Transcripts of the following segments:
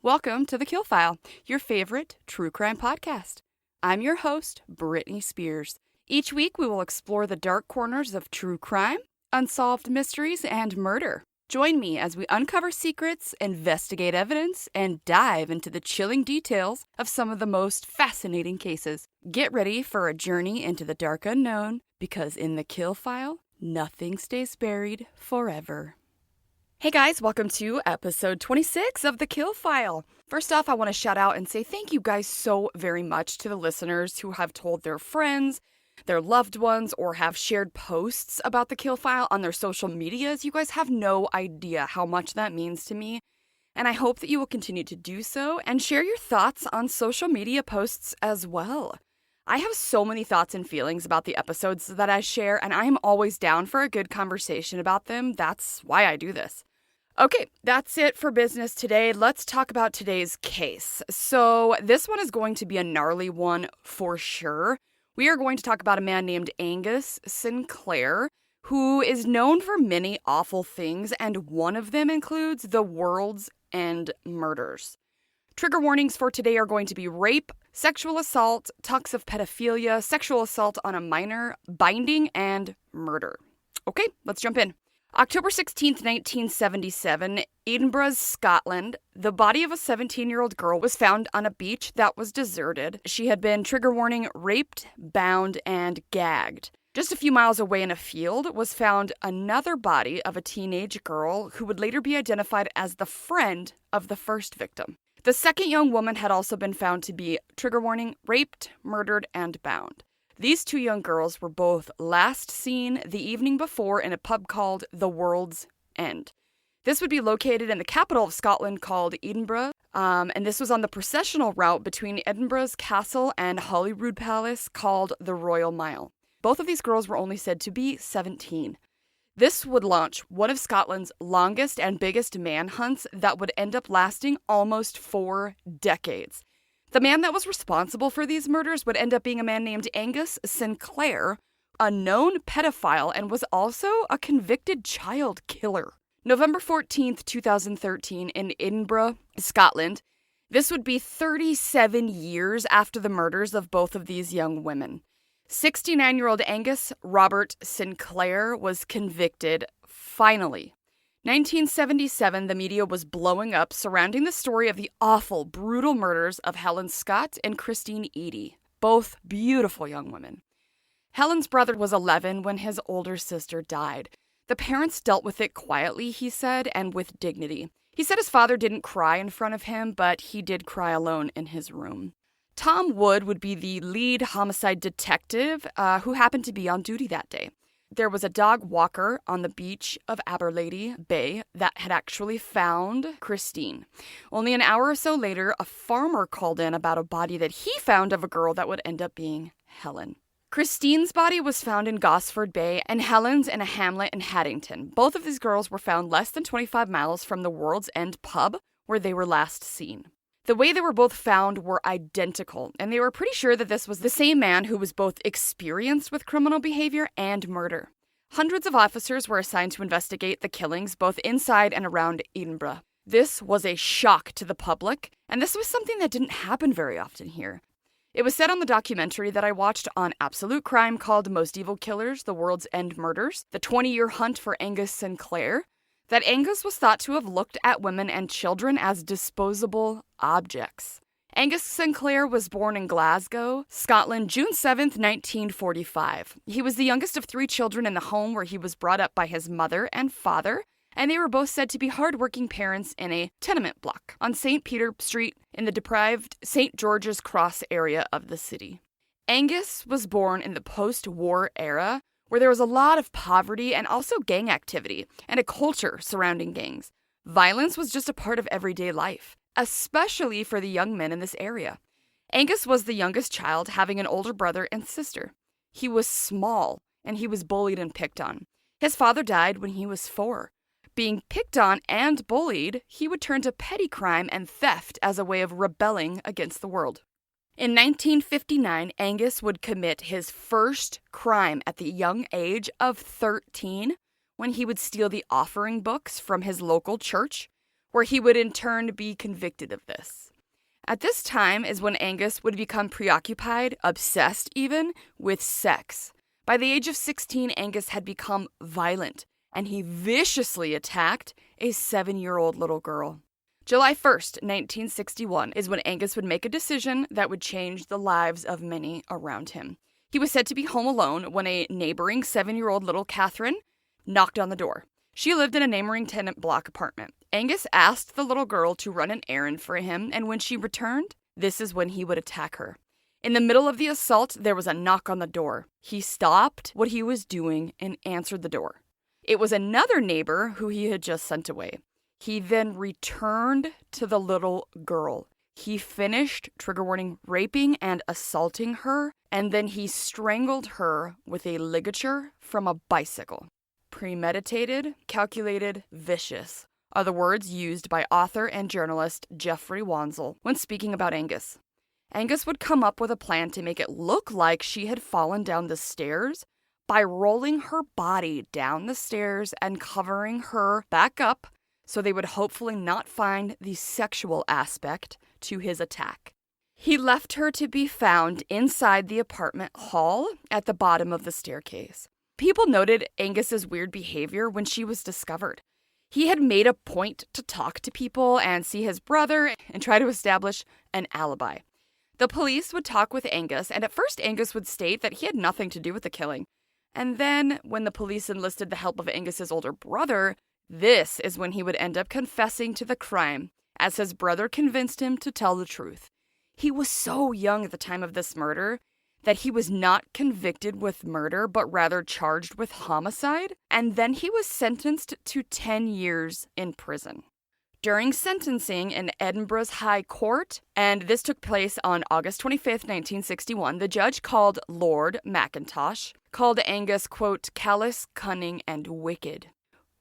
Welcome to The Kill File, your favorite true crime podcast. I'm your host, Brittany Spears. Each week, we will explore the dark corners of true crime, unsolved mysteries, and murder. Join me as we uncover secrets, investigate evidence, and dive into the chilling details of some of the most fascinating cases. Get ready for a journey into the dark unknown, because in The Kill File, nothing stays buried forever. Hey guys, welcome to episode 26 of The Kill File. First off, I want to shout out and say thank you guys so very much to the listeners who have told their friends, their loved ones, or have shared posts about The Kill File on their social medias. You guys have no idea how much that means to me, and I hope that you will continue to do so and share your thoughts on social media posts as well. I have so many thoughts and feelings about the episodes that I share, and I am always down for a good conversation about them. That's why I do this. Okay, that's it for business today. Let's talk about today's case. So this one is going to be a gnarly one for sure. We are going to talk about a man named Angus Sinclair, who is known for many awful things, and one of them includes the World's End murders. Trigger warnings for today are going to be rape, sexual assault, talks of pedophilia, sexual assault on a minor, binding, and murder. Okay, let's jump in. October 16th, 1977, Edinburgh, Scotland, the body of a 17-year-old girl was found on a beach that was deserted. She had been, trigger warning, raped, bound, and gagged. Just a few miles away in a field was found another body of a teenage girl who would later be identified as the friend of the first victim. The second young woman had also been found to be, trigger warning, raped, murdered, and bound. These two young girls were both last seen the evening before in a pub called The World's End. This would be located in the capital of Scotland called Edinburgh, and this was on the processional route between Edinburgh's castle and Holyrood Palace called the Royal Mile. Both of these girls were only said to be 17. This would launch one of Scotland's longest and biggest manhunts that would end up lasting almost 4 decades. The man that was responsible for these murders would end up being a man named Angus Sinclair, a known pedophile, and was also a convicted child killer. November 14th, 2013, in Edinburgh, Scotland. This would be 37 years after the murders of both of these young women. 69-year-old Angus Robert Sinclair was convicted, finally. 1977, the media was blowing up surrounding the story of the awful, brutal murders of Helen Scott and Christine Eady, both beautiful young women. Helen's brother was 11 when his older sister died. The parents dealt with it quietly, he said, and with dignity. He said his father didn't cry in front of him, but he did cry alone in his room. Tom Wood would be the lead homicide detective who happened to be on duty that day. There was a dog walker on the beach of Aberlady Bay that had actually found Christine. Only an hour or so later, a farmer called in about a body that he found of a girl that would end up being Helen. Christine's body was found in Gosford Bay and Helen's in a hamlet in Haddington. Both of these girls were found less than 25 miles from the World's End pub where they were last seen. The way they were both found were identical, and they were pretty sure that this was the same man who was both experienced with criminal behavior and murder. Hundreds of officers were assigned to investigate the killings both inside and around Edinburgh. This was a shock to the public, and this was something that didn't happen very often here. It was said on the documentary that I watched on Absolute Crime called Most Evil Killers, The World's End Murders, the 20-year hunt for Angus Sinclair, that Angus was thought to have looked at women and children as disposable objects. Angus Sinclair was born in Glasgow, Scotland, June 7th, 1945. He was the youngest of 3 children in the home where he was brought up by his mother and father, and they were both said to be hardworking parents in a tenement block on St. Peter Street in the deprived St. George's Cross area of the city. Angus was born in the post-war era, where there was a lot of poverty and also gang activity and a culture surrounding gangs. Violence was just a part of everyday life, especially for the young men in this area. Angus was the youngest child, having an older brother and sister. He was small, and he was bullied and picked on. His father died when he was 4. Being picked on and bullied, he would turn to petty crime and theft as a way of rebelling against the world. In 1959, Angus would commit his first crime at the young age of 13 when he would steal the offering books from his local church, where he would in turn be convicted of this. At this time is when Angus would become preoccupied, obsessed even, with sex. By the age of 16, Angus had become violent, and he viciously attacked a 7-year-old little girl. July 1st, 1961 is when Angus would make a decision that would change the lives of many around him. He was said to be home alone when a neighboring 7-year-old little Catherine knocked on the door. She lived in a neighboring tenant block apartment. Angus asked the little girl to run an errand for him, and when she returned, this is when he would attack her. In the middle of the assault, there was a knock on the door. He stopped what he was doing and answered the door. It was another neighbor who he had just sent away. He then returned to the little girl. He finished, trigger warning, raping and assaulting her, and then he strangled her with a ligature from a bicycle. Premeditated, calculated, vicious are the words used by author and journalist Jeffrey Wanzel when speaking about Angus. Angus would come up with a plan to make it look like she had fallen down the stairs by rolling her body down the stairs and covering her back up so they would hopefully not find the sexual aspect to his attack. He left her to be found inside the apartment hall at the bottom of the staircase. People noted Angus's weird behavior when she was discovered. He had made a point to talk to people and see his brother and try to establish an alibi. The police would talk with Angus, and at first Angus would state that he had nothing to do with the killing. And then, when the police enlisted the help of Angus's older brother, this is when he would end up confessing to the crime, as his brother convinced him to tell the truth. He was so young at the time of this murder that he was not convicted with murder, but rather charged with homicide, and then he was sentenced to 10 years in prison. During sentencing in Edinburgh's High Court, and this took place on August 25th, 1961, the judge called Lord Mackintosh, called Angus, quote, callous, cunning, and wicked.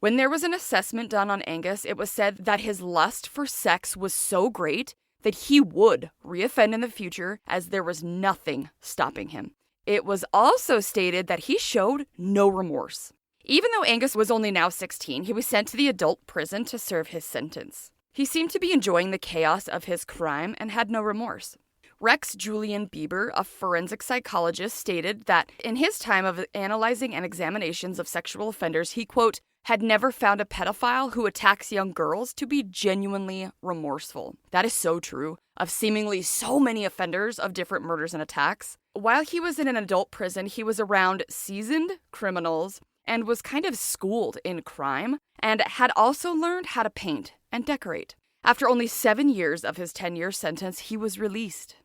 When there was an assessment done on Angus, it was said that his lust for sex was so great that he would reoffend in the future as there was nothing stopping him. It was also stated that he showed no remorse. Even though Angus was only now 16, he was sent to the adult prison to serve his sentence. He seemed to be enjoying the chaos of his crime and had no remorse. Rex Julian Bieber, a forensic psychologist, stated that in his time of analyzing and examinations of sexual offenders, he, quote, had never found a pedophile who attacks young girls to be genuinely remorseful. That is so true of seemingly so many offenders of different murders and attacks. While he was in an adult prison, he was around seasoned criminals and was kind of schooled in crime, and had also learned how to paint and decorate. After only 7 years of his 10-year sentence, he was released.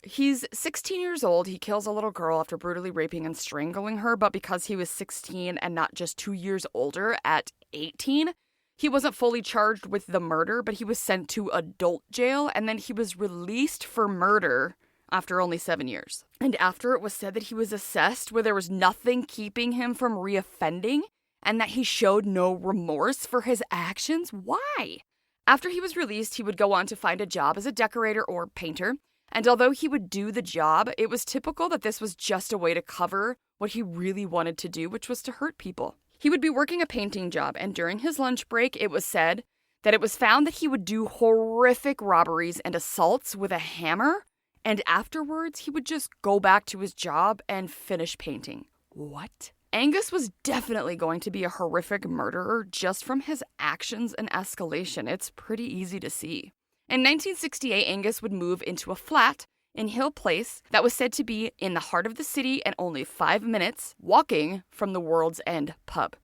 He's 16 years old. He kills a little girl after brutally raping and strangling her, but because he was 16 and not just 2 years older at 18, he wasn't fully charged with the murder, but he was sent to adult jail, and then he was released for murder after only 7 years. And after it was said that he was assessed where there was nothing keeping him from reoffending and that he showed no remorse for his actions. Why? After he was released, he would go on to find a job as a decorator or painter. And although he would do the job, it was typical that this was just a way to cover what he really wanted to do, which was to hurt people. He would be working a painting job, and during his lunch break, it was said that it was found that he would do horrific robberies and assaults with a hammer, and afterwards, he would just go back to his job and finish painting. What? Angus was definitely going to be a horrific murderer just from his actions and escalation. It's pretty easy to see. In 1968, Angus would move into a flat in Hill Place that was said to be in the heart of the city and only 5 minutes walking from the World's End pub.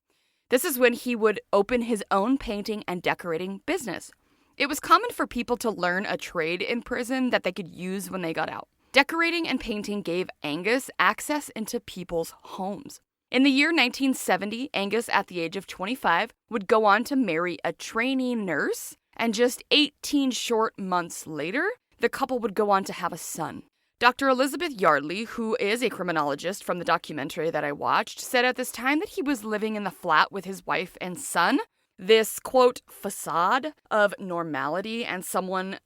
This is when he would open his own painting and decorating business. It was common for people to learn a trade in prison that they could use when they got out. Decorating and painting gave Angus access into people's homes. In the year 1970, Angus, at the age of 25, would go on to marry a trainee nurse, and just 18 short months later, the couple would go on to have a son. Dr. Elizabeth Yardley, who is a criminologist from the documentary that I watched, said at this time that he was living in the flat with his wife and son. This, quote, facade of normality, and someone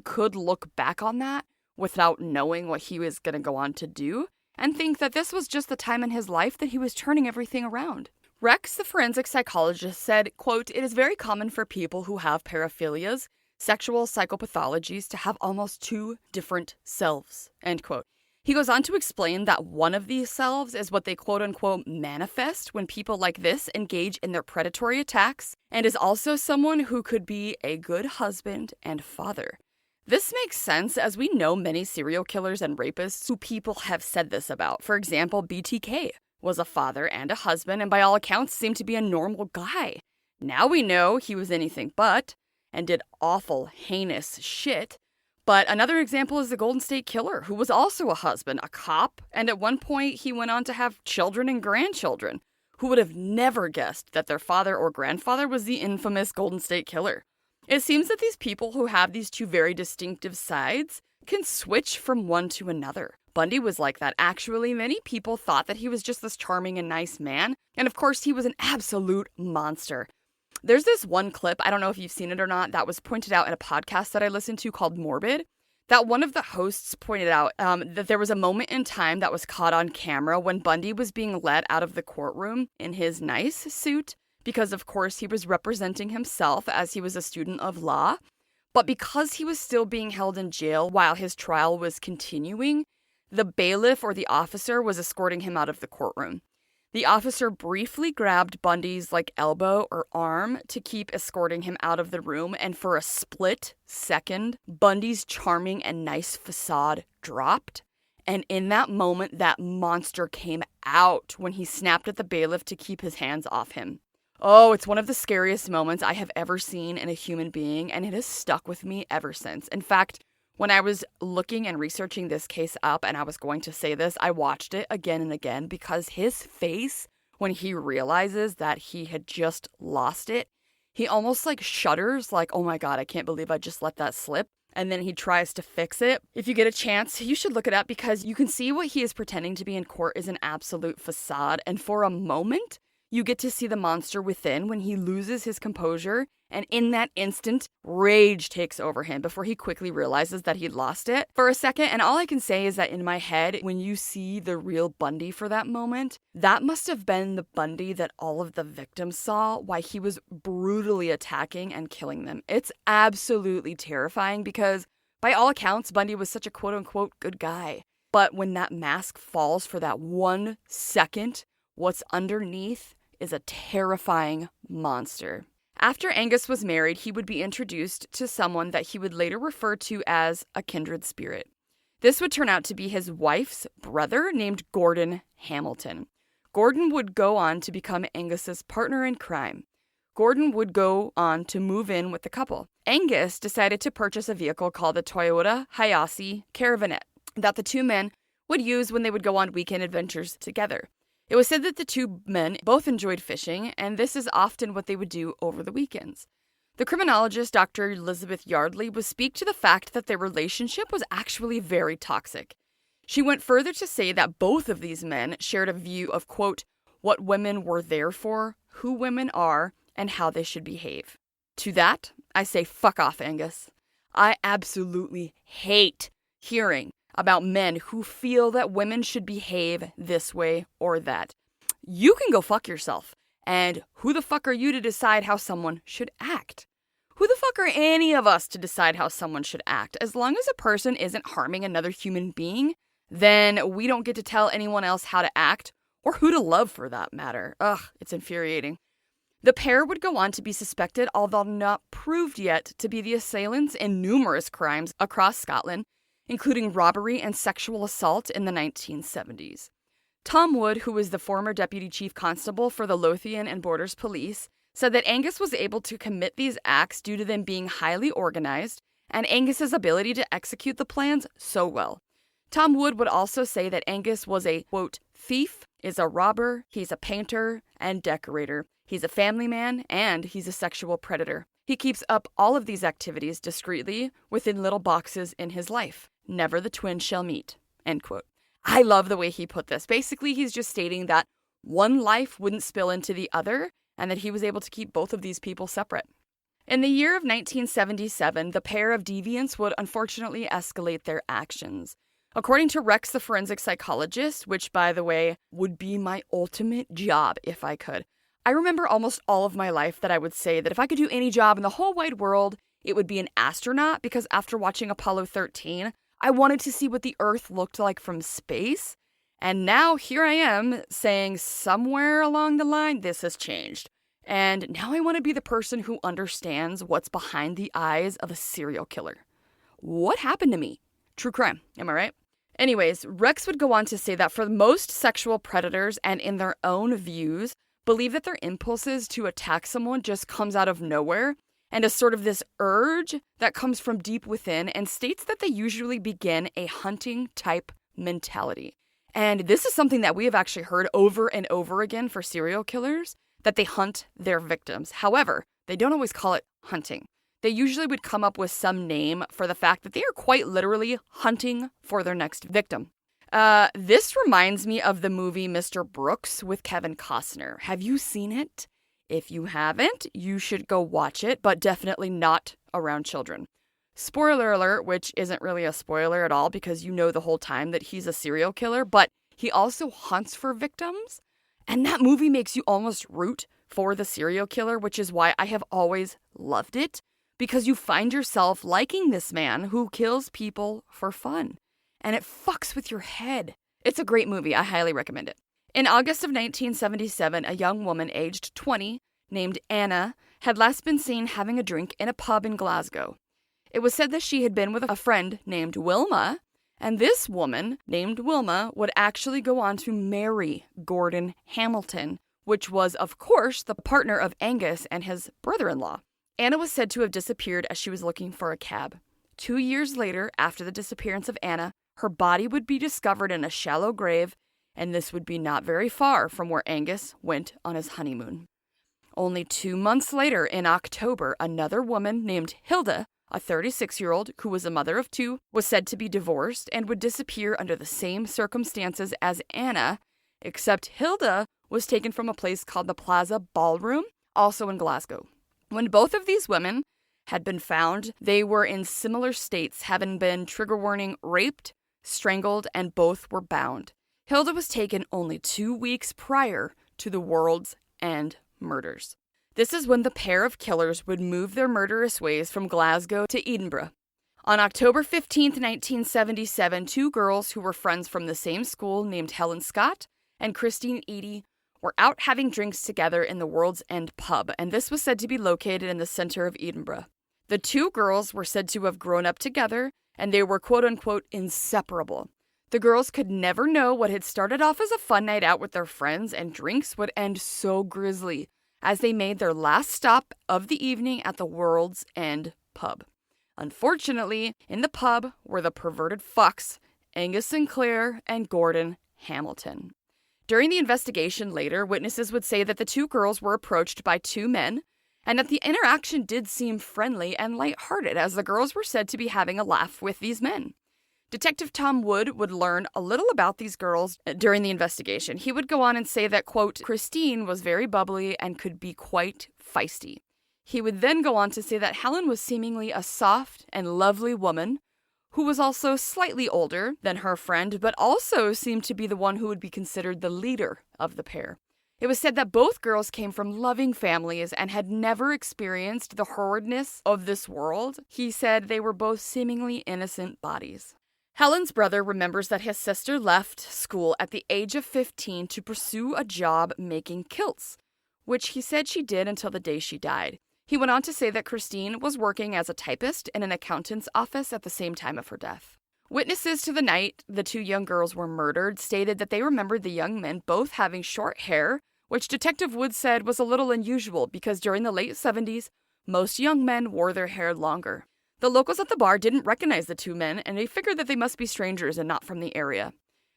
could look back on that without knowing what he was going to go on to do and think that this was just the time in his life that he was turning everything around. Rex, the forensic psychologist, said, quote, "It is very common for people who have paraphilias, sexual psychopathologies, to have almost two different selves," end quote. He goes on to explain that one of these selves is what they quote-unquote manifest when people like this engage in their predatory attacks, and is also someone who could be a good husband and father. This makes sense, as we know many serial killers and rapists who people have said this about. For example, BTK was a father and a husband, and by all accounts seemed to be a normal guy. Now we know he was anything but, and did awful, heinous shit. But another example is the Golden State Killer, who was also a husband, a cop, and at one point he went on to have children and grandchildren. Who would have never guessed that their father or grandfather was the infamous Golden State Killer? It seems that these people who have these two very distinctive sides can switch from one to another. Bundy was like that. Actually, many people thought that he was just this charming and nice man, and of course he was an absolute monster. There's this one clip, I don't know if you've seen it or not, that was pointed out in a podcast that I listened to called Morbid, that one of the hosts pointed out that there was a moment in time that was caught on camera when Bundy was being led out of the courtroom in his nice suit, because of course he was representing himself as he was a student of law, but because he was still being held in jail while his trial was continuing, the bailiff or the officer was escorting him out of the courtroom. The officer briefly grabbed Bundy's elbow or arm to keep escorting him out of the room, and for a split second, Bundy's charming and nice facade dropped. And in that moment, that monster came out when he snapped at the bailiff to keep his hands off him. Oh, it's one of the scariest moments I have ever seen in a human being, and it has stuck with me ever since. In fact, when I was looking and researching this case up and I was going to say this, I watched it again and again because his face, when he realizes that he had just lost it, he almost shudders, oh my God, I can't believe I just let that slip. And then he tries to fix it. If you get a chance, you should look it up because you can see what he is pretending to be in court is an absolute facade. And for a moment, you get to see the monster within when he loses his composure, and in that instant, rage takes over him before he quickly realizes that he'd lost it for a second. And all I can say is that in my head, when you see the real Bundy for that moment, that must have been the Bundy that all of the victims saw while he was brutally attacking and killing them. It's absolutely terrifying because, by all accounts, Bundy was such a quote-unquote good guy. But when that mask falls for that 1 second, what's underneath is a terrifying monster. After Angus was married, he would be introduced to someone that he would later refer to as a kindred spirit. This would turn out to be his wife's brother named Gordon Hamilton. Gordon would go on to become Angus's partner in crime. Gordon would go on to move in with the couple. Angus decided to purchase a vehicle called the Toyota Hiace Caravanette that the two men would use when they would go on weekend adventures together. It was said that the two men both enjoyed fishing, and this is often what they would do over the weekends. The criminologist, Dr. Elizabeth Yardley, would speak to the fact that their relationship was actually very toxic. She went further to say that both of these men shared a view of, quote, what women were there for, who women are, and how they should behave. To that, I say fuck off, Angus. I absolutely hate hearing about men who feel that women should behave this way or that. You can go fuck yourself. And who the fuck are you to decide how someone should act? Who the fuck are any of us to decide how someone should act? As long as a person isn't harming another human being, then we don't get to tell anyone else how to act or who to love for that matter. Ugh, it's infuriating. The pair would go on to be suspected, although not proved yet, to be the assailants in numerous crimes across Scotland, including robbery and sexual assault in the 1970s. Tom Wood, who was the former deputy chief constable for the Lothian and Borders Police, said that Angus was able to commit these acts due to them being highly organized and Angus's ability to execute the plans so well. Tom Wood would also say that Angus was a, quote, thief, is a robber, he's a painter and decorator, he's a family man, and he's a sexual predator. He keeps up all of these activities discreetly within little boxes in his life. Never the twins shall meet, end quote. I love the way he put this. Basically, he's just stating that one life wouldn't spill into the other and that he was able to keep both of these people separate. In the year of 1977, the pair of deviants would unfortunately escalate their actions. According to Rex, the forensic psychologist, which, by the way, would be my ultimate job if I could, I remember almost all of my life that I would say that if I could do any job in the whole wide world, it would be an astronaut, because after watching Apollo 13, I wanted to see what the Earth looked like from space. And now here I am saying somewhere along the line, this has changed. And now I want to be the person who understands what's behind the eyes of a serial killer. What happened to me? True crime, am I right? Anyways, Rex would go on to say that for most sexual predators, and in their own views, believe that their impulses to attack someone just comes out of nowhere and is sort of this urge that comes from deep within, and states that they usually begin a hunting type mentality. And this is something that we have actually heard over and over again for serial killers, that they hunt their victims. However, they don't always call it hunting. They usually would come up with some name for the fact that they are quite literally hunting for their next victim. This reminds me of the movie Mr. Brooks with Kevin Costner. Have you seen it? If you haven't, you should go watch it, but definitely not around children. Spoiler alert, which isn't really a spoiler at all because you know the whole time that he's a serial killer, but he also hunts for victims. And that movie makes you almost root for the serial killer, which is why I have always loved it, because you find yourself liking this man who kills people for fun. And it fucks with your head. It's a great movie. I highly recommend it. In August of 1977, a young woman aged 20 named Anna had last been seen having a drink in a pub in Glasgow. It was said that she had been with a friend named Wilma, and this woman named Wilma would actually go on to marry Gordon Hamilton, which was, of course, the partner of Angus and his brother-in-law. Anna was said to have disappeared as she was looking for a cab. 2 years later, after the disappearance of Anna, her body would be discovered in a shallow grave, and this would be not very far from where Angus went on his honeymoon. Only 2 months later, in October, another woman named Hilda, a 36-year-old who was a mother of 2, was said to be divorced and would disappear under the same circumstances as Anna, except Hilda was taken from a place called the Plaza Ballroom, also in Glasgow. When both of these women had been found, they were in similar states, having been, trigger warning, raped, strangled, and both were bound. Hilda was taken only 2 weeks prior to the World's End murders. This is when the pair of killers would move their murderous ways from Glasgow to Edinburgh. On October 15, 1977, 2 girls who were friends from the same school named Helen Scott and Christine Eady were out having drinks together in the World's End pub, and this was said to be located in the center of Edinburgh. The 2 girls were said to have grown up together, and they were quote-unquote inseparable. The girls could never know what had started off as a fun night out with their friends and drinks would end so grisly as they made their last stop of the evening at the World's End pub. Unfortunately, in the pub were the perverted fucks, Angus Sinclair and Gordon Hamilton. During the investigation later, witnesses would say that the 2 girls were approached by 2 men, and that the interaction did seem friendly and lighthearted, as the girls were said to be having a laugh with these men. Detective Tom Wood would learn a little about these girls during the investigation. He would go on and say that, quote, Christine was very bubbly and could be quite feisty. He would then go on to say that Helen was seemingly a soft and lovely woman who was also slightly older than her friend, but also seemed to be the one who would be considered the leader of the pair. It was said that both girls came from loving families and had never experienced the horridness of this world. He said they were both seemingly innocent bodies. Helen's brother remembers that his sister left school at the age of 15 to pursue a job making kilts, which he said she did until the day she died. He went on to say that Christine was working as a typist in an accountant's office at the same time of her death. Witnesses to the night the 2 young girls were murdered stated that they remembered the young men both having short hair, which Detective Wood said was a little unusual because during the late 70s, most young men wore their hair longer. The locals at the bar didn't recognize the 2 men, and they figured that they must be strangers and not from the area.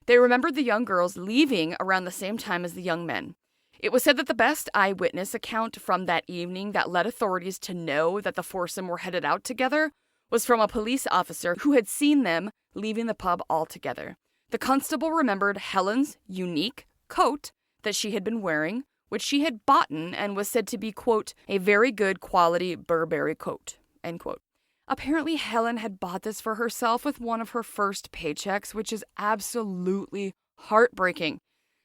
They remembered the young girls leaving around the same time as the young men. It was said that the best eyewitness account from that evening that led authorities to know that the foursome were headed out together was from a police officer who had seen them leaving the pub altogether. The constable remembered Helen's unique coat that she had been wearing, which she had bought and was said to be, quote, a very good quality Burberry coat, end quote. Apparently, Helen had bought this for herself with one of her first paychecks, which is absolutely heartbreaking.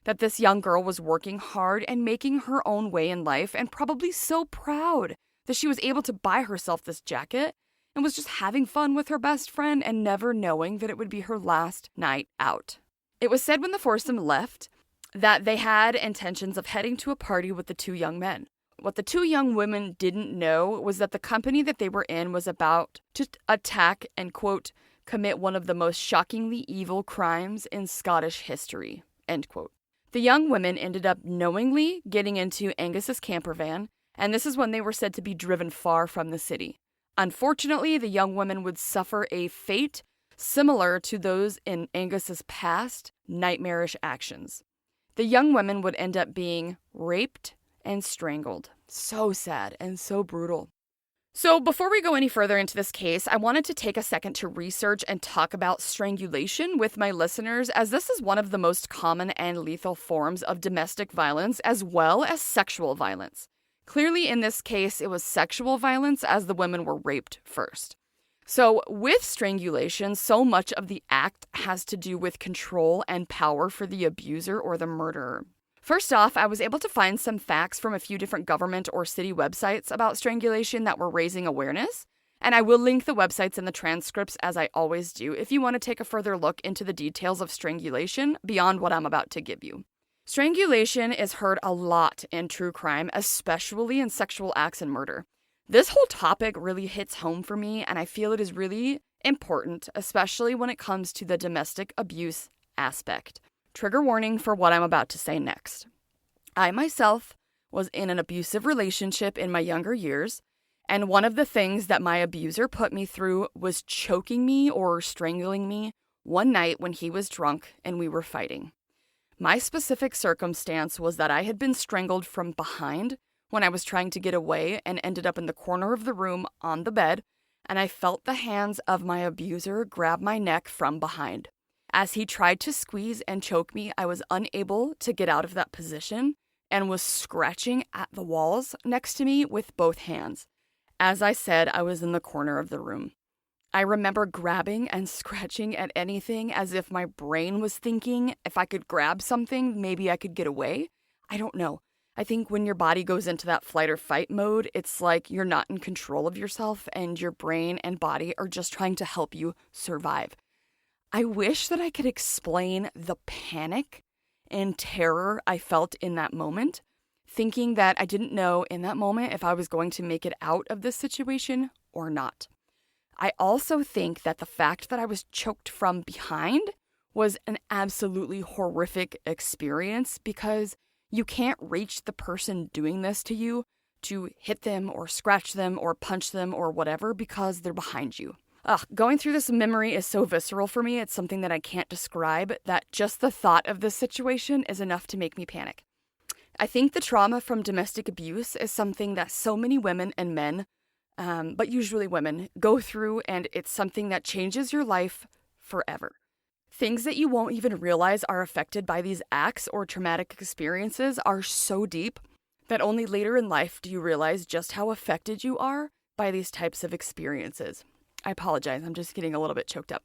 that this young girl was working hard and making her own way in life and probably so proud that she was able to buy herself this jacket and was just having fun with her best friend and never knowing that it would be her last night out. It was said when the foursome left that they had intentions of heading to a party with the two young men. What the two young women didn't know was that the company that they were in was about to attack and, quote, commit one of the most shockingly evil crimes in Scottish history, end quote. The young women ended up knowingly getting into Angus's camper van, and this is when they were said to be driven far from the city. Unfortunately, the young women would suffer a fate similar to those in Angus's past nightmarish actions. The young women would end up being raped and strangled. So sad and so brutal. So before we go any further into this case, I wanted to take a second to research and talk about strangulation with my listeners, as this is one of the most common and lethal forms of domestic violence as well as sexual violence. Clearly in this case, it was sexual violence as the women were raped first. So with strangulation, so much of the act has to do with control and power for the abuser or the murderer. First off, I was able to find some facts from a few different government or city websites about strangulation that were raising awareness, and I will link the websites in the transcripts as I always do if you want to take a further look into the details of strangulation beyond what I'm about to give you. Strangulation is heard a lot in true crime, especially in sexual acts and murder. This whole topic really hits home for me, and I feel it is really important, especially when it comes to the domestic abuse aspect. Trigger warning for what I'm about to say next. I myself was in an abusive relationship in my younger years, and one of the things that my abuser put me through was choking me or strangling me one night when he was drunk and we were fighting. My specific circumstance was that I had been strangled from behind when I was trying to get away and ended up in the corner of the room on the bed, and I felt the hands of my abuser grab my neck from behind. As he tried to squeeze and choke me, I was unable to get out of that position and was scratching at the walls next to me with both hands. As I said, I was in the corner of the room. I remember grabbing and scratching at anything as if my brain was thinking if I could grab something, maybe I could get away. I don't know. I think when your body goes into that flight or fight mode, it's like you're not in control of yourself and your brain and body are just trying to help you survive. I wish that I could explain the panic and terror I felt in that moment, thinking that I didn't know in that moment if I was going to make it out of this situation or not. I also think that the fact that I was choked from behind was an absolutely horrific experience because you can't reach the person doing this to you to hit them or scratch them or punch them or whatever because they're behind you. Going through this memory is so visceral for me. It's something that I can't describe, that just the thought of this situation is enough to make me panic. I think the trauma from domestic abuse is something that so many women and men, but usually women, go through, and it's something that changes your life forever. Things that you won't even realize are affected by these acts or traumatic experiences are so deep that only later in life do you realize just how affected you are by these types of experiences. I apologize, I'm just getting a little bit choked up.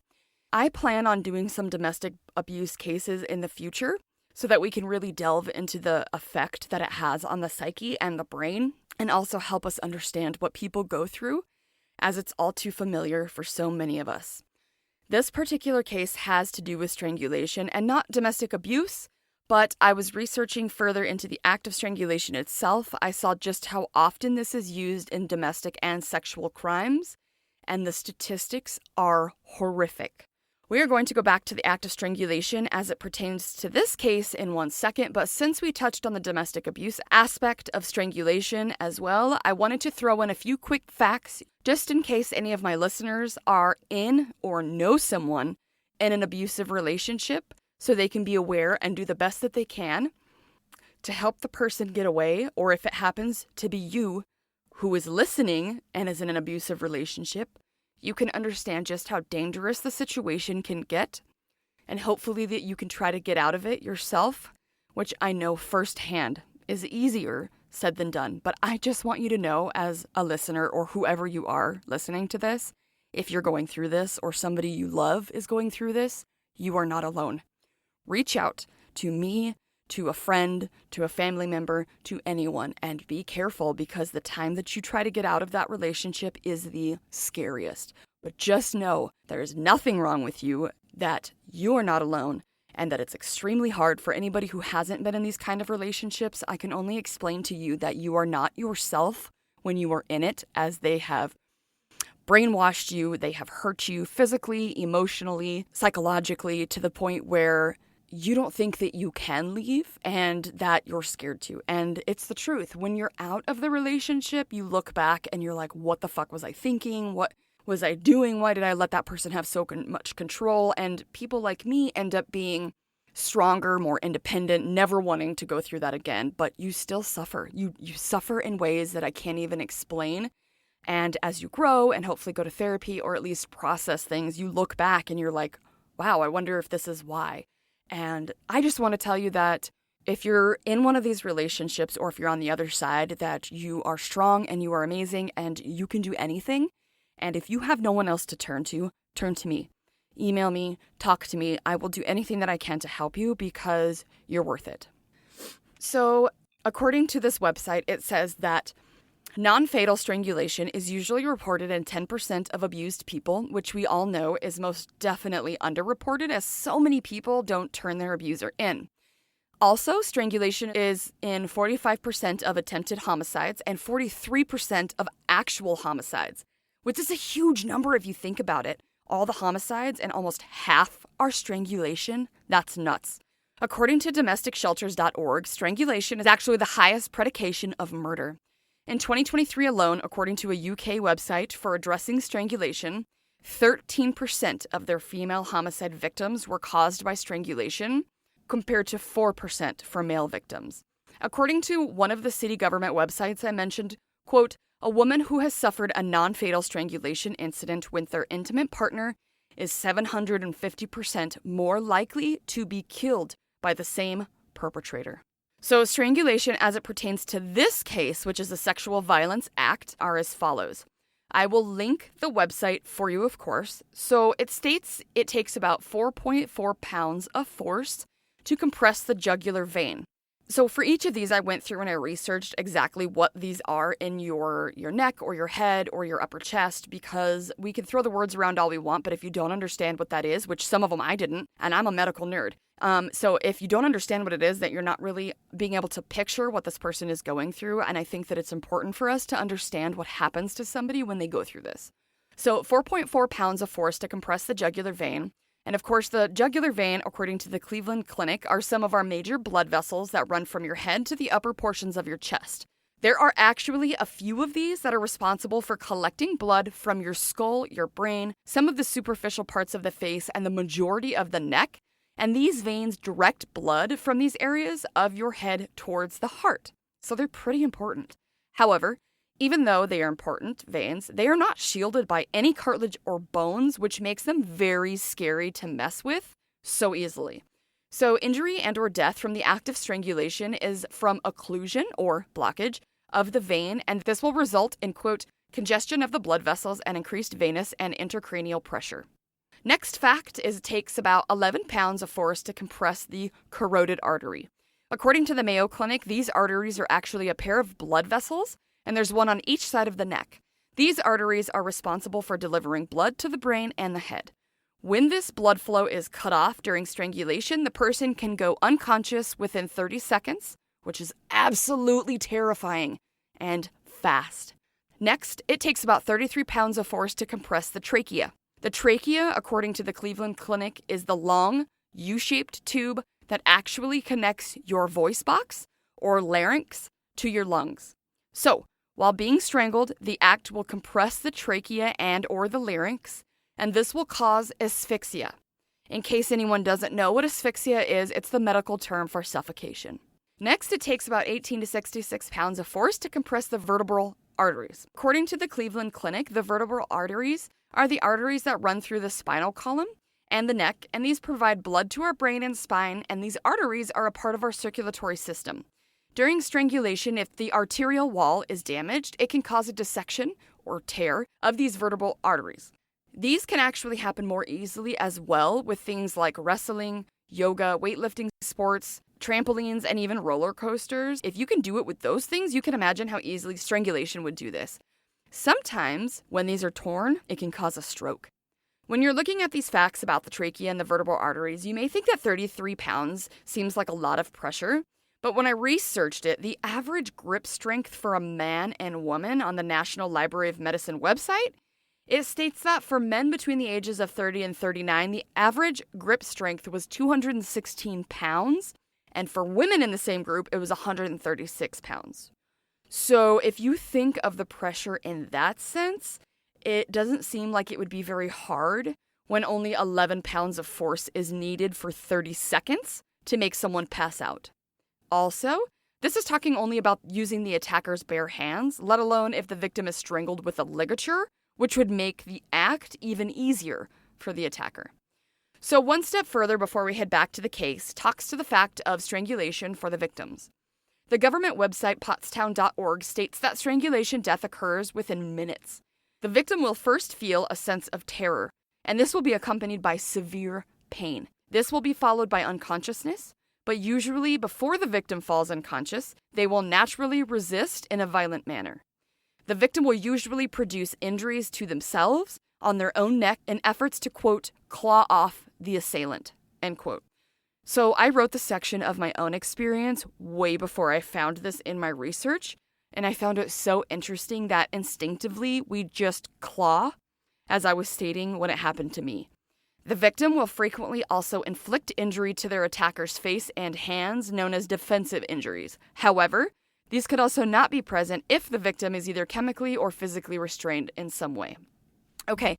I plan on doing some domestic abuse cases in the future so that we can really delve into the effect that it has on the psyche and the brain, and also help us understand what people go through, as it's all too familiar for so many of us. This particular case has to do with strangulation and not domestic abuse, but I was researching further into the act of strangulation itself. I saw just how often this is used in domestic and sexual crimes, and the statistics are horrific. We are going to go back to the act of strangulation as it pertains to this case in 1 second, but since we touched on the domestic abuse aspect of strangulation as well, I wanted to throw in a few quick facts just in case any of my listeners are in or know someone in an abusive relationship so they can be aware and do the best that they can to help the person get away, or if it happens to be you who is listening and is in an abusive relationship, you can understand just how dangerous the situation can get, and hopefully that you can try to get out of it yourself, which I know firsthand is easier said than done. But I just want you to know, as a listener or whoever you are listening to this, if you're going through this or somebody you love is going through this, you are not alone. Reach out to me, to a friend, to a family member, to anyone. And be careful, because the time that you try to get out of that relationship is the scariest. But just know there is nothing wrong with you, that you are not alone, and that it's extremely hard for anybody who hasn't been in these kind of relationships. I can only explain to you that you are not yourself when you are in it, as they have brainwashed you, they have hurt you physically, emotionally, psychologically, to the point where you don't think that you can leave and that you're scared to. And it's the truth. When you're out of the relationship, you look back and you're like, what the fuck was I thinking? What was I doing? Why did I let that person have so much control? And people like me end up being stronger, more independent, never wanting to go through that again. But you still suffer. You suffer in ways that I can't even explain. And as you grow and hopefully go to therapy, or at least process things, you look back and you're like, wow, I wonder if this is why. And I just want to tell you that if you're in one of these relationships, or if you're on the other side, that you are strong and you are amazing and you can do anything. And if you have no one else to turn to me. Email me, talk to me. I will do anything that I can to help you, because you're worth it. So, according to this website, it says that non-fatal strangulation is usually reported in 10% of abused people, which we all know is most definitely underreported, as so many people don't turn their abuser in. Also, strangulation is in 45% of attempted homicides and 43% of actual homicides, which is a huge number if you think about it. All the homicides, and almost half are strangulation. That's nuts. According to domesticshelters.org, strangulation is actually the highest predication of murder. In 2023 alone, according to a UK website for addressing strangulation, 13% of their female homicide victims were caused by strangulation, compared to 4% for male victims. According to one of the city government websites I mentioned, quote, a woman who has suffered a non-fatal strangulation incident with their intimate partner is 750% more likely to be killed by the same perpetrator. So strangulation as it pertains to this case, which is a sexual violence act, are as follows. I will link the website for you, of course. So it states it takes about 4.4 pounds of force to compress the jugular vein. So for each of these, I went through and I researched exactly what these are in your neck or your head or your upper chest, because we can throw the words around all we want, but if you don't understand what that is, which some of them I didn't, and I'm a medical nerd. So if you don't understand what it is, that you're not really being able to picture what this person is going through, and I think that it's important for us to understand what happens to somebody when they go through this. So 4.4 pounds of force to compress the jugular vein. And of course, the jugular vein, according to the Cleveland Clinic, are some of our major blood vessels that run from your head to the upper portions of your chest. There are actually a few of these that are responsible for collecting blood from your skull, your brain, some of the superficial parts of the face, and the majority of the neck. And these veins direct blood from these areas of your head towards the heart. So they're pretty important. However, even though they are important veins, they are not shielded by any cartilage or bones, which makes them very scary to mess with so easily. So injury and or death from the act of strangulation is from occlusion or blockage of the vein, and this will result in, quote, congestion of the blood vessels and increased venous and intracranial pressure. Next fact is it takes about 11 pounds of force to compress the carotid artery. According to the Mayo Clinic, these arteries are actually a pair of blood vessels, and there's one on each side of the neck. These arteries are responsible for delivering blood to the brain and the head. When this blood flow is cut off during strangulation, the person can go unconscious within 30 seconds, which is absolutely terrifying and fast. Next, it takes about 33 pounds of force to compress the trachea. The trachea, according to the Cleveland Clinic, is the long, U-shaped tube that actually connects your voice box or larynx to your lungs. So, while being strangled, the act will compress the trachea and or the larynx, and this will cause asphyxia. In case anyone doesn't know what asphyxia is, it's the medical term for suffocation. Next, it takes about 18 to 66 pounds of force to compress the vertebral arteries. According to the Cleveland Clinic, the vertebral arteries are the arteries that run through the spinal column and the neck, and these provide blood to our brain and spine, and these arteries are a part of our circulatory system. During strangulation, if the arterial wall is damaged, it can cause a dissection or tear of these vertebral arteries. These can actually happen more easily as well with things like wrestling, yoga, weightlifting sports, trampolines, and even roller coasters. If you can do it with those things, you can imagine how easily strangulation would do this. Sometimes, when these are torn, it can cause a stroke. When you're looking at these facts about the trachea and the vertebral arteries, you may think that 33 pounds seems like a lot of pressure, but when I researched it, the average grip strength for a man and woman on the National Library of Medicine website, it states that for men between the ages of 30 and 39, the average grip strength was 216 pounds, and for women in the same group, it was 136 pounds. So if you think of the pressure in that sense, it doesn't seem like it would be very hard when only 11 pounds of force is needed for 30 seconds to make someone pass out. Also, this is talking only about using the attacker's bare hands, let alone if the victim is strangled with a ligature, which would make the act even easier for the attacker. So one step further before we head back to the case talks to the fact of strangulation for the victims. The government website pottstown.org states that strangulation death occurs within minutes. The victim will first feel a sense of terror, and this will be accompanied by severe pain. This will be followed by unconsciousness, but usually before the victim falls unconscious, they will naturally resist in a violent manner. The victim will usually produce injuries to themselves on their own neck in efforts to, quote, claw off the assailant, end quote. So I wrote the section of my own experience way before I found this in my research, and I found it so interesting that instinctively we just claw, as I was stating when it happened to me. The victim will frequently also inflict injury to their attacker's face and hands, known as defensive injuries. However, these could also not be present if the victim is either chemically or physically restrained in some way. Okay,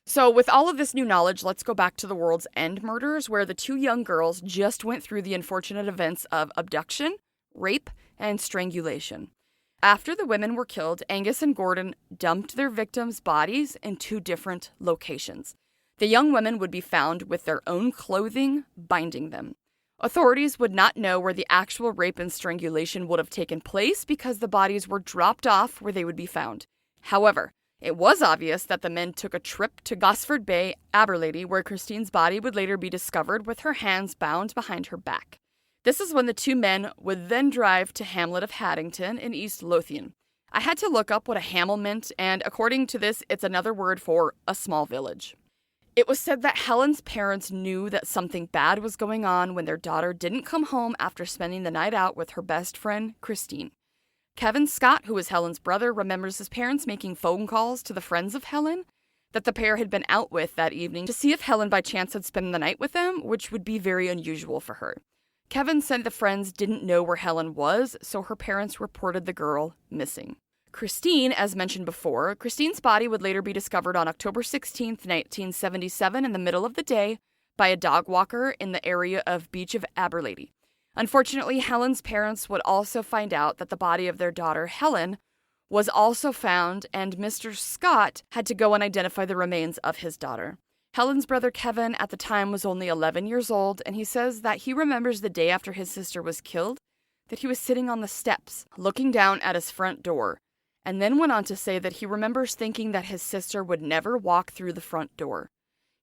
so with all of this new knowledge, let's go back to the World's End murders, where the two young girls just went through the unfortunate events of abduction, rape, and strangulation. After the women were killed, Angus and Gordon dumped their victims' bodies in two different locations. The young women would be found with their own clothing binding them. Authorities would not know where the actual rape and strangulation would have taken place because the bodies were dropped off where they would be found. However, it was obvious that the men took a trip to Gosford Bay, Aberlady, where Christine's body would later be discovered with her hands bound behind her back. This is when the two men would then drive to Hamlet of Haddington in East Lothian. I had to look up what a hamel meant, and according to this, it's another word for a small village. It was said that Helen's parents knew that something bad was going on when their daughter didn't come home after spending the night out with her best friend, Christine. Kevin Scott, who is Helen's brother, remembers his parents making phone calls to the friends of Helen that the pair had been out with that evening to see if Helen by chance had spent the night with them, which would be very unusual for her. Kevin said the friends didn't know where Helen was, so her parents reported the girl missing. Christine, as mentioned before, Christine's body would later be discovered on October 16, 1977 in the middle of the day by a dog walker in the area of Beach of Aberlady. Unfortunately, Helen's parents would also find out that the body of their daughter, Helen, was also found, and Mr. Scott had to go and identify the remains of his daughter. Helen's brother Kevin at the time was only 11 years old, and he says that he remembers the day after his sister was killed, that he was sitting on the steps, looking down at his front door, and then went on to say that he remembers thinking that his sister would never walk through the front door.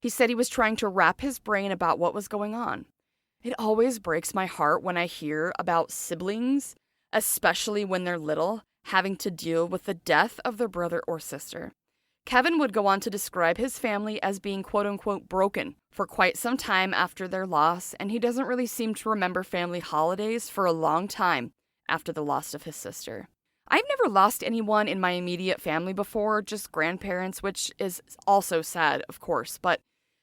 He said he was trying to wrap his brain about what was going on. It always breaks my heart when I hear about siblings, especially when they're little, having to deal with the death of their brother or sister. Kevin would go on to describe his family as being quote-unquote broken for quite some time after their loss, and he doesn't really seem to remember family holidays for a long time after the loss of his sister. I've never lost anyone in my immediate family before, just grandparents, which is also sad, of course, but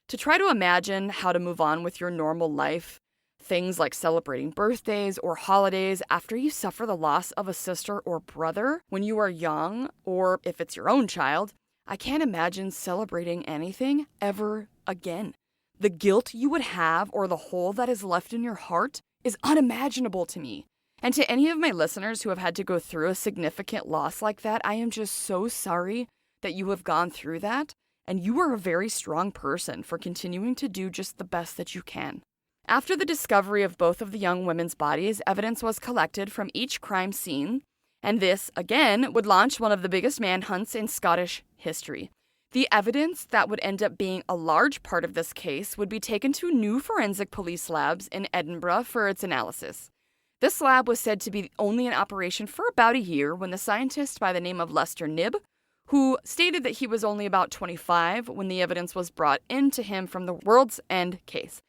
to try to imagine how to move on with your normal life, things like celebrating birthdays or holidays after you suffer the loss of a sister or brother when you are young, or if it's your own child, I can't imagine celebrating anything ever again. The guilt you would have or the hole that is left in your heart is unimaginable to me. And to any of my listeners who have had to go through a significant loss like that, I am just so sorry that you have gone through that, and you are a very strong person for continuing to do just the best that you can. After the discovery of both of the young women's bodies, evidence was collected from each crime scene, and this, again, would launch one of the biggest manhunts in Scottish history. The evidence that would end up being a large part of this case would be taken to new forensic police labs in Edinburgh for its analysis. This lab was said to be only in operation for about a year when the scientist by the name of Lester Knibb, who stated that he was only about 25 when the evidence was brought into him from the World's End case.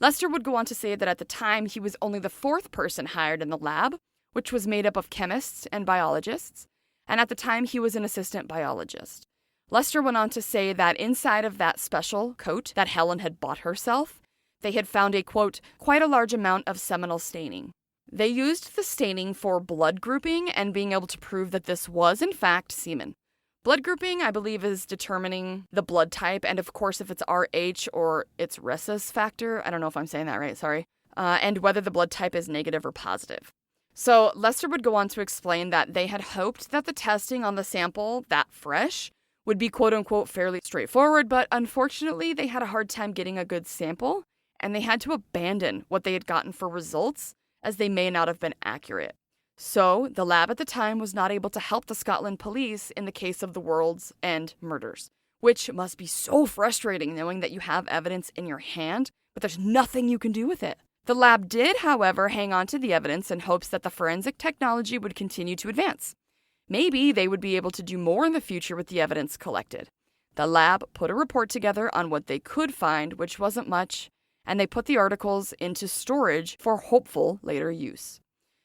Lester would go on to say that at the time he was only the fourth person hired in the lab, which was made up of chemists and biologists, and at the time he was an assistant biologist. Lester went on to say that inside of that special coat that Helen had bought herself, they had found a, quote, quite a large amount of seminal staining. They used the staining for blood grouping and being able to prove that this was, in fact, semen. Blood grouping, I believe, is determining the blood type, and of course, if it's Rh or its rhesus factor, I don't know if I'm saying that right, sorry, and whether the blood type is negative or positive. So Lester would go on to explain that they had hoped that the testing on the sample, that fresh, would be quote-unquote fairly straightforward, but unfortunately, they had a hard time getting a good sample, and they had to abandon what they had gotten for results, as they may not have been accurate. So, the lab at the time was not able to help the Scotland police in the case of the World's End murders, which must be so frustrating knowing that you have evidence in your hand, but there's nothing you can do with it. The lab did, however, hang on to the evidence in hopes that the forensic technology would continue to advance. Maybe they would be able to do more in the future with the evidence collected. The lab put a report together on what they could find, which wasn't much, and they put the articles into storage for hopeful later use.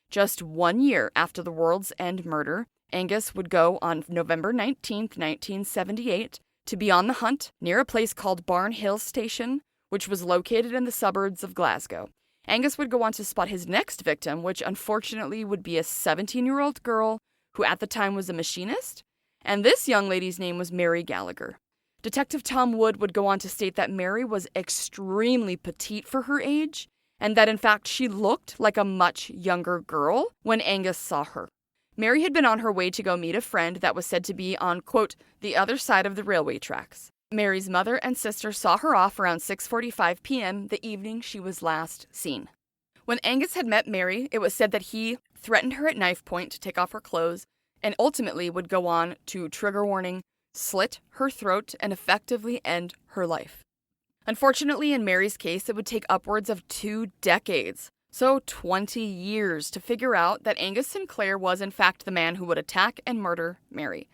Just 1 year after the World's End murder, Angus would go on November 19, 1978, to be on the hunt near a place called Barnhill Station, which was located in the suburbs of Glasgow. Angus would go on to spot his next victim, which unfortunately would be a 17-year-old girl who at the time was a machinist, and this young lady's name was Mary Gallagher. Detective Tom Wood would go on to state that Mary was extremely petite for her age, and that in fact she looked like a much younger girl when Angus saw her. Mary had been on her way to go meet a friend that was said to be on, quote, the other side of the railway tracks. Mary's mother and sister saw her off around 6:45 p.m. the evening she was last seen. When Angus had met Mary, it was said that he threatened her at knife point to take off her clothes and ultimately would go on to, trigger warning, slit her throat and effectively end her life. Unfortunately, in Mary's case, it would take upwards of 2 decades, so 20 years, to figure out that Angus Sinclair was in fact the man who would attack and murder Mary.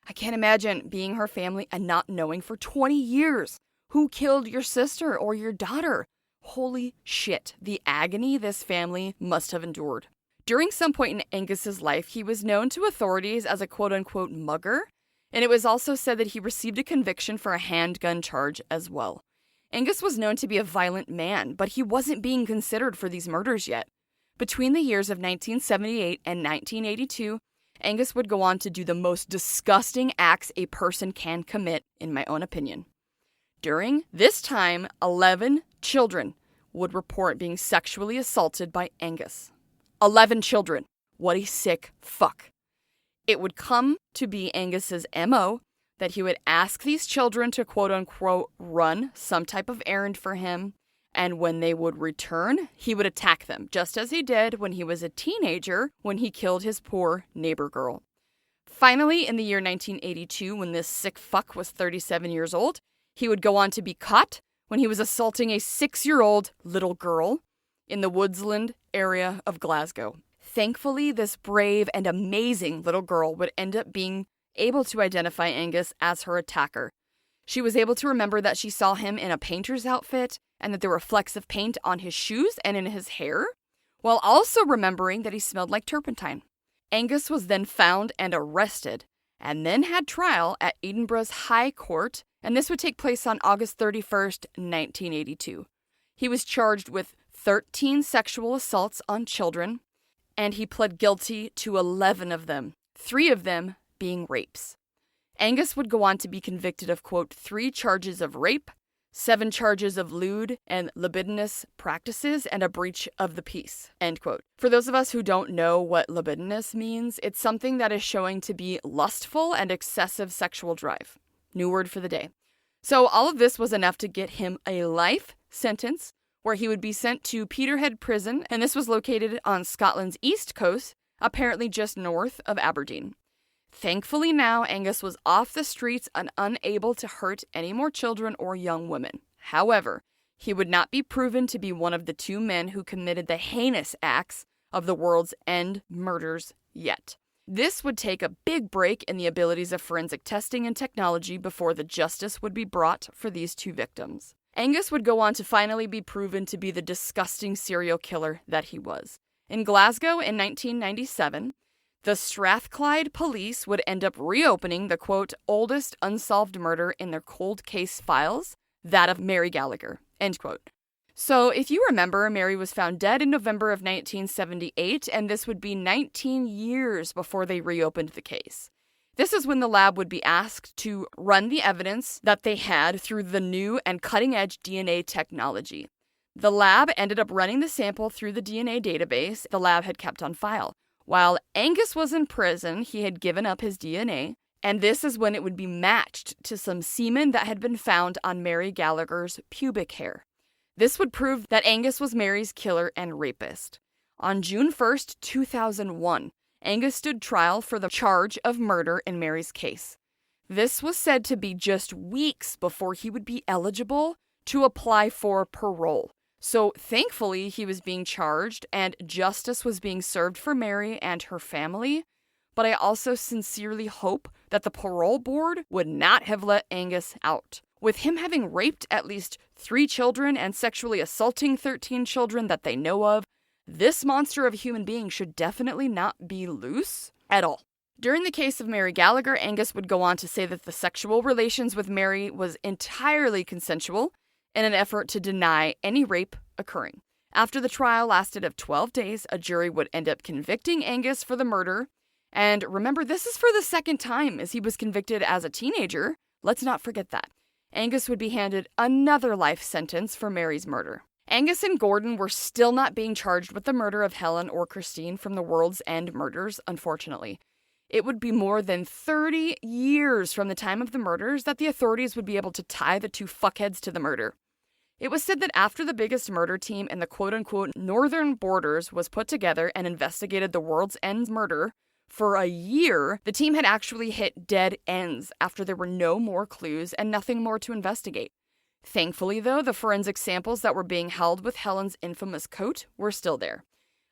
I can't imagine being her family and not knowing for 20 years who killed your sister or your daughter. Holy shit, the agony this family must have endured. During some point in Angus's life, he was known to authorities as a quote-unquote mugger, and it was also said that he received a conviction for a handgun charge as well. Angus was known to be a violent man, but he wasn't being considered for these murders yet. Between the years of 1978 and 1982, Angus would go on to do the most disgusting acts a person can commit, in my own opinion. During this time, 11 children would report being sexually assaulted by Angus. 11 children. What a sick fuck. It would come to be Angus's MO that he would ask these children to quote-unquote run some type of errand for him, and when they would return, he would attack them, just as he did when he was a teenager when he killed his poor neighbor girl. Finally, in the year 1982, when this sick fuck was 37 years old, he would go on to be caught when he was assaulting a 6-year-old little girl in the Woodsland area of Glasgow. Thankfully, this brave and amazing little girl would end up being able to identify Angus as her attacker. She was able to remember that she saw him in a painter's outfit and that there were flecks of paint on his shoes and in his hair, while also remembering that he smelled like turpentine. Angus was then found and arrested, and then had trial at Edinburgh's High Court, and this would take place on August 31st, 1982. He was charged with 13 sexual assaults on children, and he pled guilty to 11 of them, 3 of them being rapes. Angus would go on to be convicted of, quote, 3 charges of rape, 7 charges of lewd and libidinous practices, and a breach of the peace, end quote. For those of us who don't know what libidinous means, it's something that is showing to be lustful and excessive sexual drive. New word for the day. So all of this was enough to get him a life sentence where he would be sent to Peterhead Prison, and this was located on Scotland's east coast, apparently just north of Aberdeen. Thankfully now, Angus was off the streets and unable to hurt any more children or young women. However, he would not be proven to be one of the two men who committed the heinous acts of the World's End murders yet. This would take a big break in the abilities of forensic testing and technology before the justice would be brought for these two victims. Angus would go on to finally be proven to be the disgusting serial killer that he was. In Glasgow in 1997, the Strathclyde police would end up reopening the, quote, oldest unsolved murder in their cold case files, that of Mary Gallagher, end quote. So, if you remember, Mary was found dead in November of 1978, and this would be 19 years before they reopened the case. This is when the lab would be asked to run the evidence that they had through the new and cutting-edge DNA technology. The lab ended up running the sample through the DNA database the lab had kept on file. While Angus was in prison, he had given up his DNA, and this is when it would be matched to some semen that had been found on Mary Gallagher's pubic hair. This would prove that Angus was Mary's killer and rapist. On June 1st, 2001, Angus stood trial for the charge of murder in Mary's case. This was said to be just weeks before he would be eligible to apply for parole. So thankfully, he was being charged and justice was being served for Mary and her family. But I also sincerely hope that the parole board would not have let Angus out. With him having raped at least 3 children and sexually assaulting 13 children that they know of, this monster of a human being should definitely not be loose at all. During the case of Mary Gallagher, Angus would go on to say that the sexual relations with Mary was entirely consensual in an effort to deny any rape occurring. After the trial lasted of 12 days, a jury would end up convicting Angus for the murder. And remember, this is for the second time as he was convicted as a teenager. Let's not forget that. Angus would be handed another life sentence for Mary's murder. Angus and Gordon were still not being charged with the murder of Helen or Christine from the World's End murders, unfortunately. It would be more than 30 years from the time of the murders that the authorities would be able to tie the two fuckheads to the murder. It was said that after the biggest murder team in the quote-unquote northern borders was put together and investigated the World's End murder, for a year, the team had actually hit dead ends after there were no more clues and nothing more to investigate. Thankfully, though, the forensic samples that were being held with Helen's infamous coat were still there.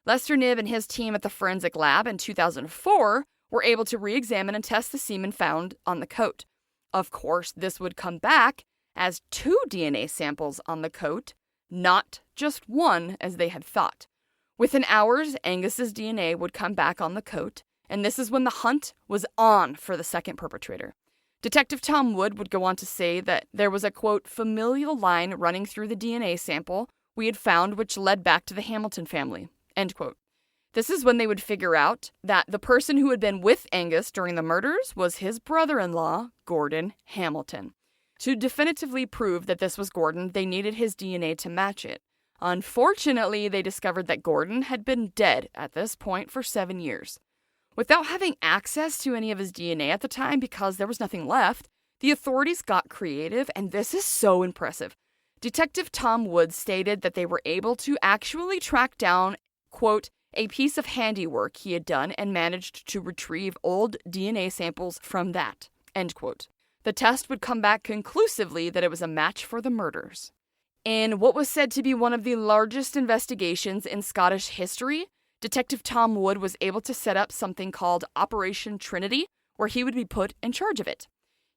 Lester Knibb and his team at the forensic lab in 2004 were able to re-examine and test the semen found on the coat. Of course, this would come back as 2 DNA samples on the coat, not just 1 as they had thought. Within hours, Angus's DNA would come back on the coat, and this is when the hunt was on for the second perpetrator. Detective Tom Wood would go on to say that there was a, quote, familial line running through the DNA sample we had found which led back to the Hamilton family, end quote. This is when they would figure out that the person who had been with Angus during the murders was his brother-in-law, Gordon Hamilton. To definitively prove that this was Gordon, they needed his DNA to match it. Unfortunately, they discovered that Gordon had been dead at this point for 7 years. Without having access to any of his DNA at the time because there was nothing left, the authorities got creative, and this is so impressive. Detective Tom Wood stated that they were able to actually track down, quote, a piece of handiwork he had done and managed to retrieve old DNA samples from that, end quote. The test would come back conclusively that it was a match for the murders. In what was said to be one of the largest investigations in Scottish history, Detective Tom Wood was able to set up something called Operation Trinity, where he would be put in charge of it.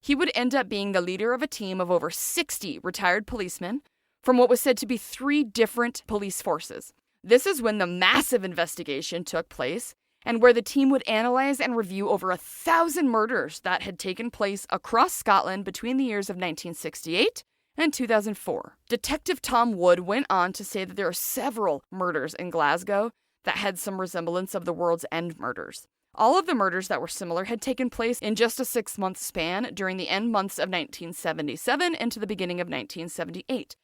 He would end up being the leader of a team of over 60 retired policemen from what was said to be 3 different police forces. This is when the massive investigation took place, and where the team would analyze and review over 1,000 murders that had taken place across Scotland between the years of 1968 and 2004. Detective Tom Wood went on to say that there are several murders in Glasgow that had some resemblance of the World's End murders. All of the murders that were similar had taken place in just a 6-month span during the end months of 1977 into the beginning of 1978.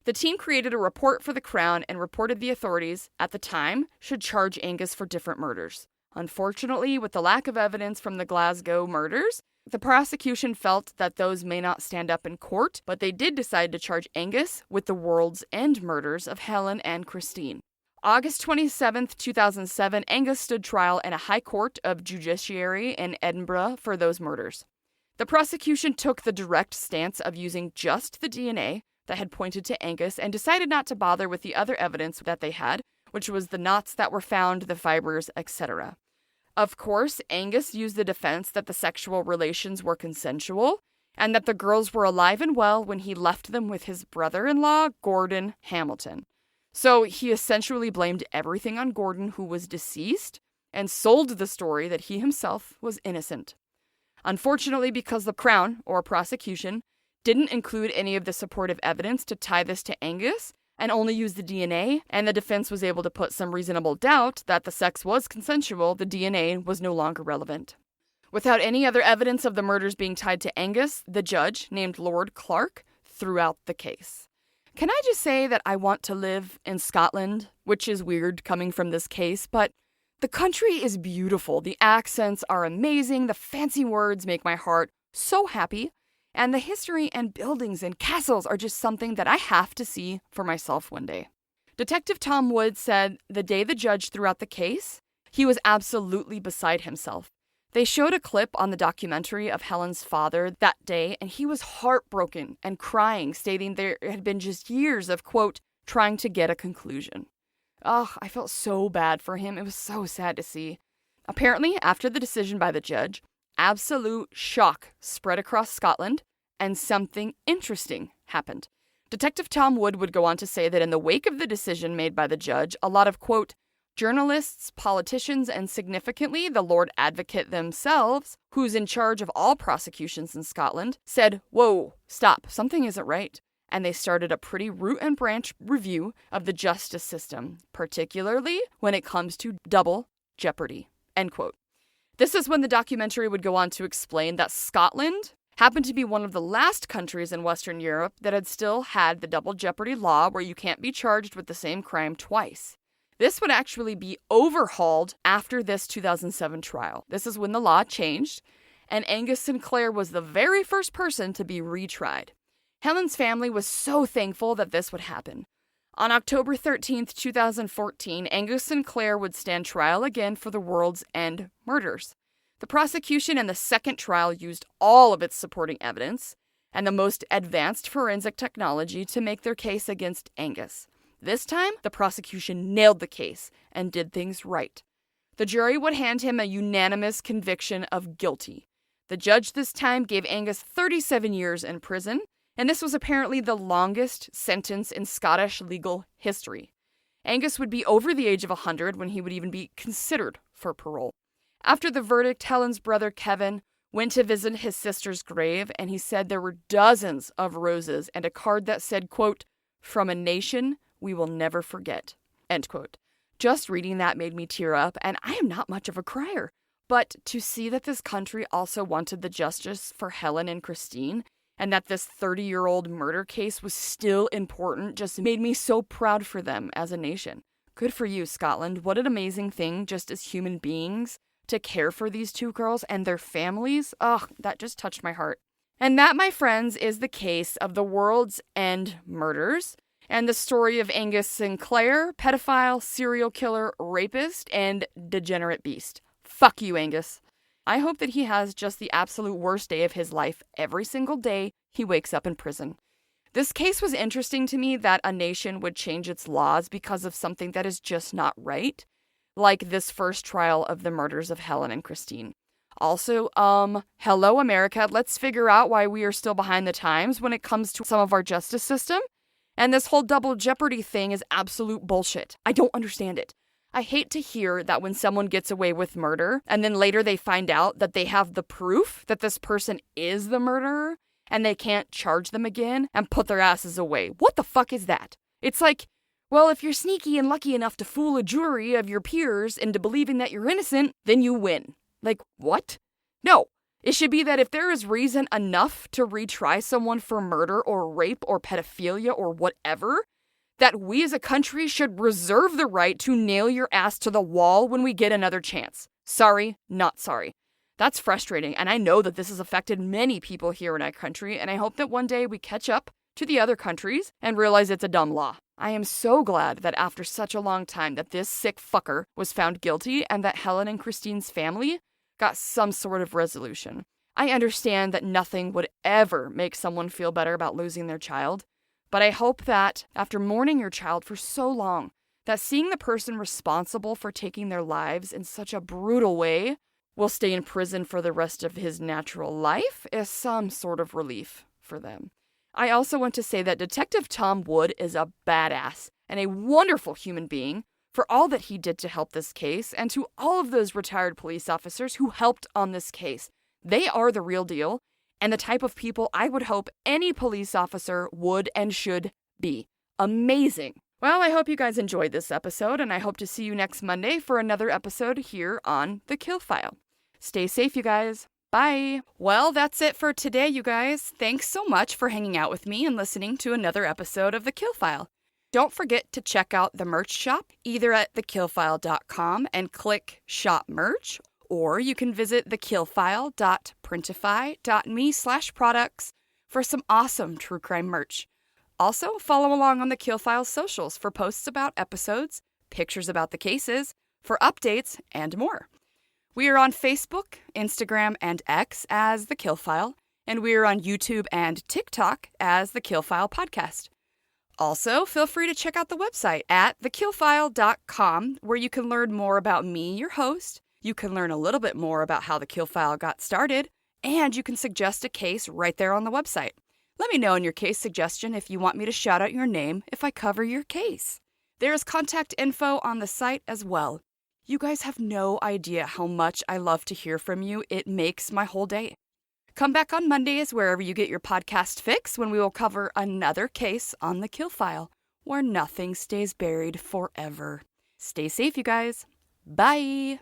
The team created a report for the Crown and reported the authorities, at the time, should charge Angus for different murders. Unfortunately, with the lack of evidence from the Glasgow murders, the prosecution felt that those may not stand up in court, but they did decide to charge Angus with the World's End murders of Helen and Christine. August 27th, 2007, Angus stood trial in a High Court of Judiciary in Edinburgh for those murders. The prosecution took the direct stance of using just the DNA that had pointed to Angus and decided not to bother with the other evidence that they had, which was the knots that were found, the fibers, etc. Of course, Angus used the defense that the sexual relations were consensual and that the girls were alive and well when he left them with his brother-in-law, Gordon Hamilton. So he essentially blamed everything on Gordon, who was deceased, and sold the story that he himself was innocent. Unfortunately, because the Crown, or prosecution, didn't include any of the supportive evidence to tie this to Angus, and only used the DNA, and the defense was able to put some reasonable doubt that the sex was consensual, the DNA was no longer relevant. Without any other evidence of the murders being tied to Angus, the judge, named Lord Clark, threw out the case. Can I just say that I want to live in Scotland, which is weird coming from this case, but the country is beautiful. The accents are amazing, the fancy words make my heart so happy, and the history and buildings and castles are just something that I have to see for myself one day. Detective Tom Wood said the day the judge threw out the case, he was absolutely beside himself. They showed a clip on the documentary of Helen's father that day, and he was heartbroken and crying, stating there had been just years of, quote, trying to get a conclusion. Oh, I felt so bad for him. It was so sad to see. Apparently, after the decision by the judge, absolute shock spread across Scotland, and something interesting happened. Detective Tom Wood would go on to say that in the wake of the decision made by the judge, a lot of, quote, journalists, politicians, and significantly the Lord Advocate themselves, who's in charge of all prosecutions in Scotland, said, whoa, stop, something isn't right. And they started a pretty root and branch review of the justice system, particularly when it comes to double jeopardy, end quote. This is when the documentary would go on to explain that Scotland happened to be one of the last countries in Western Europe that had still had the double jeopardy law where you can't be charged with the same crime twice. This would actually be overhauled after this 2007 trial. This is when the law changed, and Angus Sinclair was the very first person to be retried. Helen's family was so thankful that this would happen. On October 13th, 2014, Angus Sinclair would stand trial again for the World's End murders. The prosecution in the second trial used all of its supporting evidence and the most advanced forensic technology to make their case against Angus. This time, the prosecution nailed the case and did things right. The jury would hand him a unanimous conviction of guilty. The judge this time gave Angus 37 years in prison, and this was apparently the longest sentence in Scottish legal history. Angus would be over the age of 100 when he would even be considered for parole. After the verdict, Helen's brother Kevin went to visit his sister's grave, and he said there were dozens of roses and a card that said, quote, from a nation we will never forget, end quote. Just reading that made me tear up, and I am not much of a crier. But to see that this country also wanted the justice for Helen and Christine, and that this 30-year-old murder case was still important, just made me so proud for them as a nation. Good for you, Scotland. What an amazing thing, just as human beings, to care for these two girls and their families. Oh, that just touched my heart. And that, my friends, is the case of the World's End murders, and the story of Angus Sinclair, pedophile, serial killer, rapist, and degenerate beast. Fuck you, Angus. I hope that he has just the absolute worst day of his life every single day he wakes up in prison. This case was interesting to me that a nation would change its laws because of something that is just not right, like this first trial of the murders of Helen and Christine. Also, hello America, let's figure out why we are still behind the times when it comes to some of our justice system. And this whole double jeopardy thing is absolute bullshit. I don't understand it. I hate to hear that when someone gets away with murder, and then later they find out that they have the proof that this person is the murderer, and they can't charge them again and put their asses away. What the fuck is that? It's like, well, if you're sneaky and lucky enough to fool a jury of your peers into believing that you're innocent, then you win. Like, what? No. It should be that if there is reason enough to retry someone for murder or rape or pedophilia or whatever, that we as a country should reserve the right to nail your ass to the wall when we get another chance. Sorry, not sorry. That's frustrating, and I know that this has affected many people here in our country, and I hope that one day we catch up to the other countries and realize it's a dumb law. I am so glad that after such a long time that this sick fucker was found guilty and that Helen and Christine's family got some sort of resolution. I understand that nothing would ever make someone feel better about losing their child, but I hope that after mourning your child for so long, that seeing the person responsible for taking their lives in such a brutal way will stay in prison for the rest of his natural life is some sort of relief for them. I also want to say that Detective Tom Wood is a badass and a wonderful human being for all that he did to help this case, and to all of those retired police officers who helped on this case. They are the real deal, and the type of people I would hope any police officer would and should be. Amazing. Well, I hope you guys enjoyed this episode, and I hope to see you next Monday for another episode here on The Kill File. Stay safe, you guys. Bye. Well, that's it for today, you guys. Thanks so much for hanging out with me and listening to another episode of The Kill File. Don't forget to check out the merch shop, either at thekillfile.com and click Shop Merch, or you can visit thekillfile.printify.me/products for some awesome true crime merch. Also, follow along on the Kill File socials for posts about episodes, pictures about the cases, for updates, and more. We are on Facebook, Instagram, and X as The Kill File, and we are on YouTube and TikTok as The Kill File Podcast. Also, feel free to check out the website at thekillfile.com, where you can learn more about me, your host. You can learn a little bit more about how The Kill File got started, and you can suggest a case right there on the website. Let me know in your case suggestion if you want me to shout out your name if I cover your case. There is contact info on the site as well. You guys have no idea how much I love to hear from you. It makes my whole day. Come back on Mondays wherever you get your podcast fix when we will cover another case on The Kill File, where nothing stays buried forever. Stay safe, you guys. Bye.